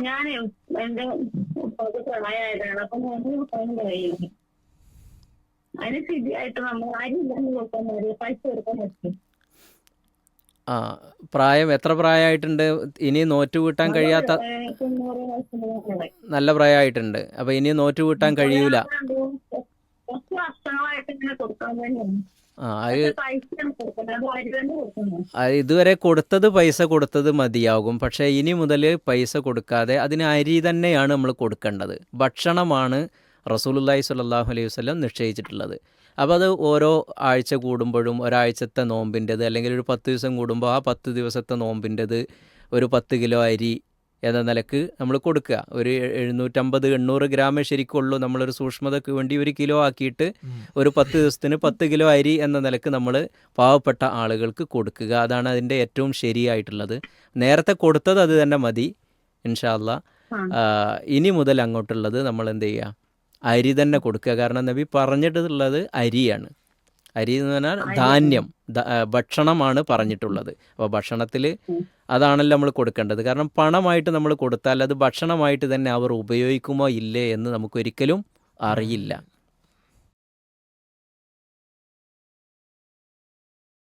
ഞാൻ എന്റെ ഉപ്പാക്ക് പ്രായമായതാണ്. അപ്പൊ ഞാൻ കൊടുക്കാൻ കഴിയില്ല. അതിന് സ്ഥിതിയായിട്ട് നമ്മൾ ആരും ഇല്ലാന്ന് കൊടുക്കാൻ മതി, പൈസ കൊടുക്കാൻ പറ്റും. ആ, എത്ര പ്രായമായിട്ടുണ്ട്? ഇനി നോറ്റ് വീട്ടാൻ അത് കഴിയാത്ത 90 വയസ്സിന് മുകളിലായി. നല്ല പ്രായമായിട്ടുണ്ട്. അപ്പോൾ ഇനി നോറ്റ് വീട്ടാൻ കഴിയൂല. ഒരാളുണ്ട്, കുറച്ച് വർഷങ്ങളായിട്ട് ഇങ്ങനെ കൊടുക്കാൻ തന്നെയാണ്. ആ, പക്ഷെ പൈസയാണ് കൊടുക്കുന്നത്, അത് ആര് തന്നെ കൊടുക്കുന്നത്. ഇതുവരെ പൈസ കൊടുത്തത് മതിയാകും. പക്ഷേ ഇനി മുതൽ പൈസ കൊടുക്കാതെ അതിന് അരി തന്നെയാണ് നമ്മൾ കൊടുക്കേണ്ടത്. ഭക്ഷണമാണ് റസൂലുള്ളാഹി സ്വല്ലല്ലാഹു അലൈഹി വസല്ലം നിശ്ചയിച്ചിട്ടുള്ളത്. അപ്പോൾ അത് ഓരോ ആഴ്ച കൂടുമ്പോഴും ഒരാഴ്ചത്തെ നോമ്പിൻ്റെത്, അല്ലെങ്കിൽ ഒരു 10 ദിവസം കൂടുമ്പോൾ ആ 10 ദിവസത്തെ നോമ്പിൻ്റെത് ഒരു 10 കിലോ അരി എന്ന നിലക്ക് നമ്മൾ കൊടുക്കുക. ഒരു 750-800 ഗ്രാമേ ശരിക്കുള്ളൂ. നമ്മളൊരു സൂക്ഷ്മതയ്ക്ക് വേണ്ടി 1 കിലോ ആക്കിയിട്ട് ഒരു 10 ദിവസത്തിന് 10 കിലോ അരി എന്ന നിലക്ക് നമ്മൾ പാവപ്പെട്ട ആളുകൾക്ക് കൊടുക്കുക. അതാണ് അതിൻ്റെ ഏറ്റവും ശരിയായിട്ടുള്ളത്. നേരത്തെ കൊടുത്തത് അത് തന്നെ മതി ഇൻഷാ അല്ലാ. ഇനി മുതൽ അങ്ങോട്ടുള്ളത് നമ്മൾ എന്ത് ചെയ്യുക, അരി തന്നെ കൊടുക്കുക. കാരണം നബി പറഞ്ഞിട്ടുള്ളത് അരിയാണ്. അരി എന്ന് പറഞ്ഞാൽ ധാന്യം, ഭക്ഷണമാണ് പറഞ്ഞിട്ടുള്ളത്. അപ്പോൾ ഭക്ഷണത്തിൽ അതാണല്ലോ നമ്മൾ കൊടുക്കേണ്ടത്. കാരണം പണമായിട്ട് നമ്മൾ കൊടുത്താൽ അത് ഭക്ഷണമായിട്ട് തന്നെ അവർ ഉപയോഗിക്കുമോ ഇല്ലേ എന്ന് നമുക്കൊരിക്കലും അറിയില്ല.